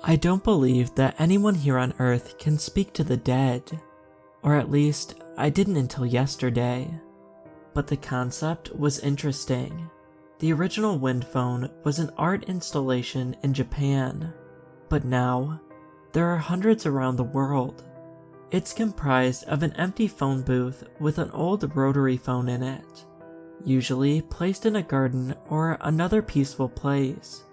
I don't believe that anyone here on Earth can speak to the dead. Or at least, I didn't until yesterday. But the concept was interesting. The original wind phone was an art installation in Japan. But now, there are hundreds around the world. It's comprised of an empty phone booth with an old rotary phone in it, usually placed in a garden or another peaceful place.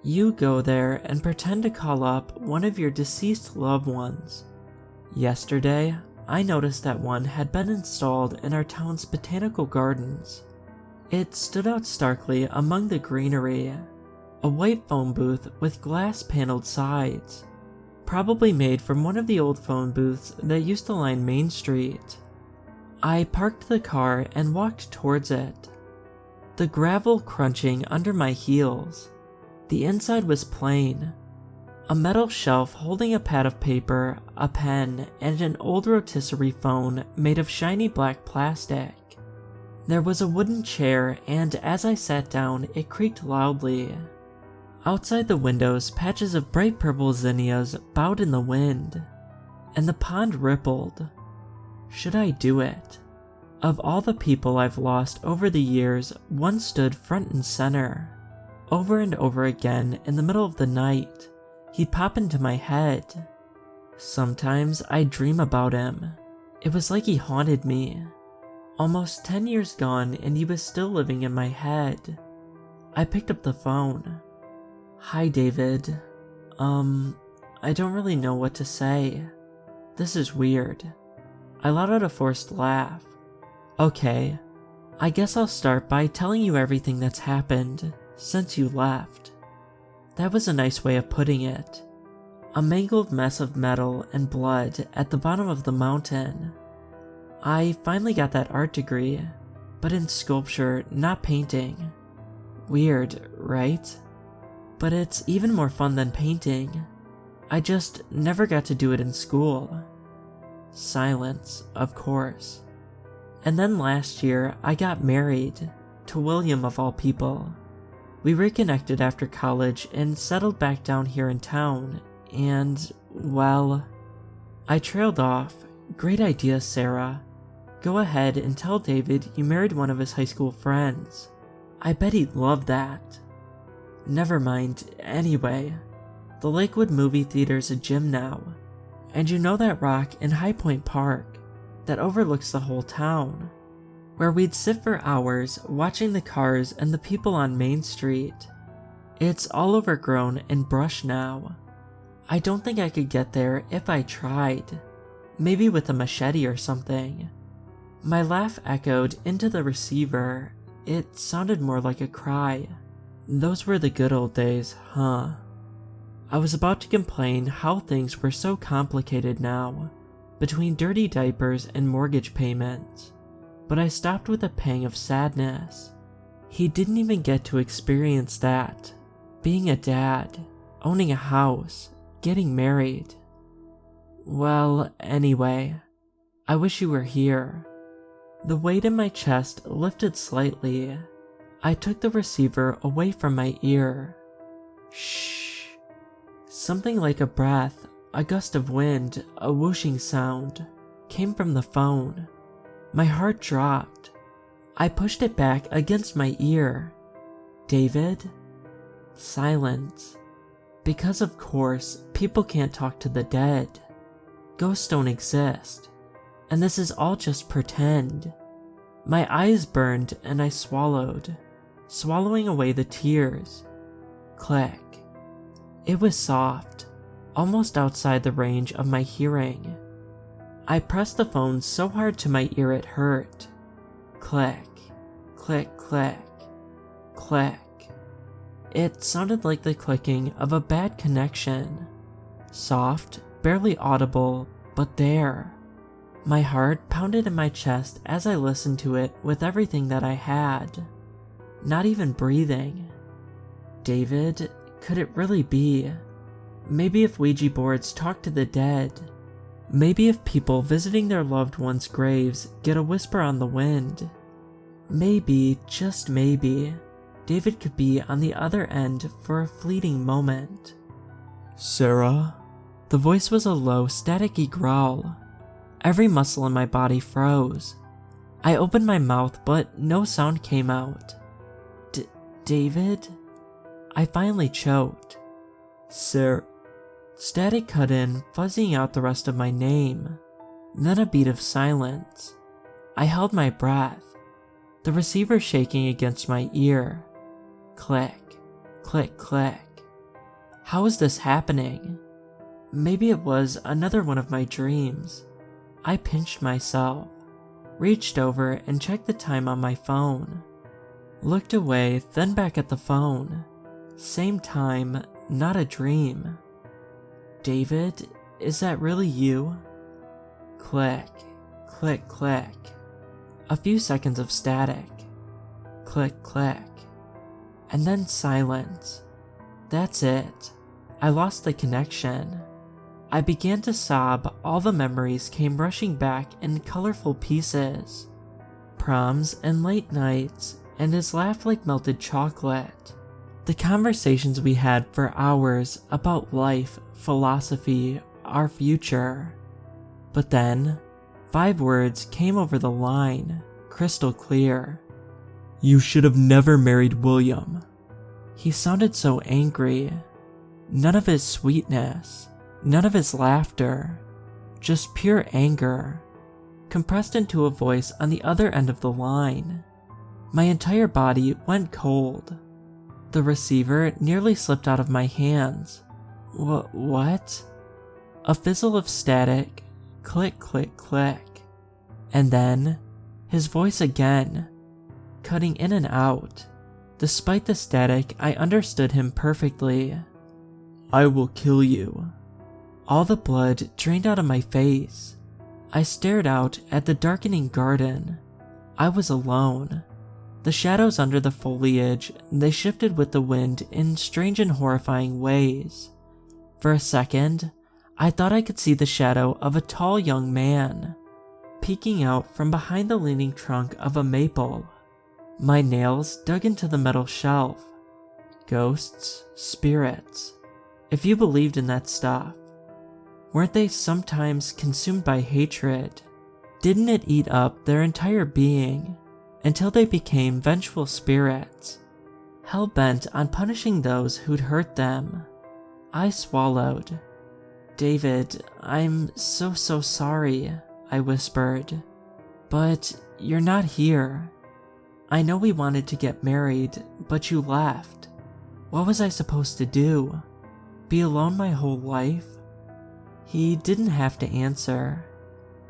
You go there and pretend to call up one of your deceased loved ones. Yesterday, I noticed that one had been installed in our town's botanical gardens. It stood out starkly among the greenery, a white phone booth with glass-paneled sides, probably made from one of the old phone booths that used to line Main Street. I parked the car and walked towards it, the gravel crunching under my heels. The inside was plain. A metal shelf holding a pad of paper, a pen, and an old rotisserie phone made of shiny black plastic. There was a wooden chair, and as I sat down, it creaked loudly. Outside the windows, patches of bright purple zinnias bowed in the wind, and the pond rippled. Should I do it? Of all the people I've lost over the years, one stood front and center. Over and over again in the middle of the night, he'd pop into my head. Sometimes I'd dream about him. It was like he haunted me. Almost 10 years gone and he was still living in my head. I picked up the phone. Hi, David. I don't really know what to say. This is weird. I let out a forced laugh. Okay, I guess I'll start by telling you everything that's happened since you left. That was a nice way of putting it. A mangled mess of metal and blood at the bottom of the mountain. I finally got that art degree, but in sculpture, not painting. Weird, right? But it's even more fun than painting. I just never got to do it in school. Silence, of course. And then last year, I got married, to William of all people. We reconnected after college and settled back down here in town, and, well, I trailed off. Great idea, Sarah. Go ahead and tell David you married one of his high school friends. I bet he'd love that. Never mind, anyway. The Lakewood movie theater's a gym now, and you know that rock in High Point Park that overlooks the whole town, where we'd sit for hours watching the cars and the people on Main Street. It's all overgrown and brush now. I don't think I could get there if I tried. Maybe with a machete or something. My laugh echoed into the receiver. It sounded more like a cry. Those were the good old days, huh? I was about to complain how things were so complicated now, between dirty diapers and mortgage payments, but I stopped with a pang of sadness. He didn't even get to experience that. Being a dad, owning a house, getting married. Well, anyway, I wish you were here. The weight in my chest lifted slightly. I took the receiver away from my ear. Shh. Something like a breath, a gust of wind, a whooshing sound, came from the phone. My heart dropped. I pushed it back against my ear. David? Silence. Because of course, people can't talk to the dead. Ghosts don't exist. And this is all just pretend. My eyes burned and I swallowed, swallowing away the tears. Click. It was soft, almost outside the range of my hearing. I pressed the phone so hard to my ear it hurt. Click, click, click, click. It sounded like the clicking of a bad connection. Soft, barely audible, but there. My heart pounded in my chest as I listened to it with everything that I had. Not even breathing. David, could it really be? Maybe if Ouija boards talk to the dead. Maybe if people visiting their loved ones' graves get a whisper on the wind. Maybe, just maybe, David could be on the other end for a fleeting moment. Sarah? The voice was a low, staticky growl. Every muscle in my body froze. I opened my mouth, but no sound came out. David? I finally choked. Static cut in, fuzzying out the rest of my name. Then a beat of silence. I held my breath, the receiver shaking against my ear. Click, click, click. How is this happening? Maybe it was another one of my dreams. I pinched myself, reached over and checked the time on my phone. Looked away, then back at the phone. Same time, not a dream. David, is that really you? Click, click, click. A few seconds of static. Click, click. And then silence. That's it. I lost the connection. I began to sob. All the memories came rushing back in colorful pieces. Proms and late nights, and his laugh like melted chocolate. The conversations we had for hours about life, philosophy, our future. But then, 5 words came over the line, crystal clear. You should have never married William. He sounded so angry. None of his sweetness, none of his laughter, just pure anger, compressed into a voice on the other end of the line. My entire body went cold. The receiver nearly slipped out of my hands. What? A fizzle of static, click, click, click. And then, his voice again, cutting in and out. Despite the static, I understood him perfectly. I will kill you. All the blood drained out of my face. I stared out at the darkening garden. I was alone. The shadows under the foliage, they shifted with the wind in strange and horrifying ways. For a second, I thought I could see the shadow of a tall young man, peeking out from behind the leaning trunk of a maple. My nails dug into the metal shelf. Ghosts, spirits. If you believed in that stuff, weren't they sometimes consumed by hatred? Didn't it eat up their entire being until they became vengeful spirits, hell-bent on punishing those who'd hurt them? I swallowed. David, I'm so sorry, I whispered. But you're not here. I know we wanted to get married, but you left. What was I supposed to do? Be alone my whole life? He didn't have to answer.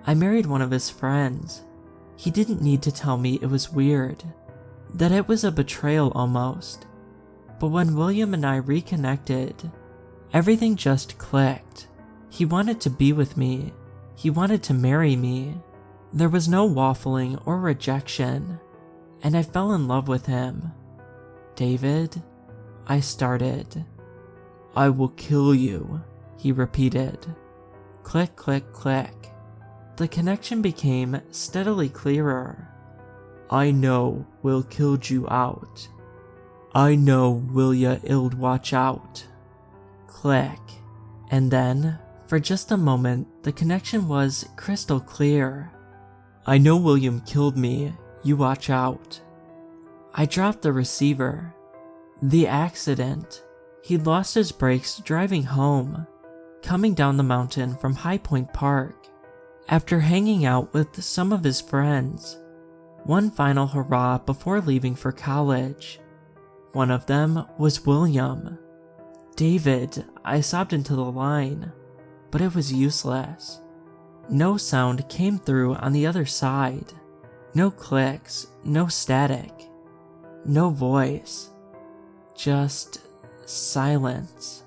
I married one of his friends. He didn't need to tell me it was weird, that it was a betrayal almost. But when William and I reconnected, everything just clicked. He wanted to be with me. He wanted to marry me. There was no waffling or rejection, and I fell in love with him. David, I started. I will kill you, he repeated. Click, click, click. The connection became steadily clearer. I know Will killed you out. I know will ya ill watch out. Click. And then, for just a moment, the connection was crystal clear. I know William killed me, you watch out. I dropped the receiver. The accident. He'd lost his brakes driving home, coming down the mountain from High Point Park, after hanging out with some of his friends. One final hurrah before leaving for college. One of them was William. David, I sobbed into the line, but it was useless. No sound came through on the other side. No clicks, no static, no voice. Just silence.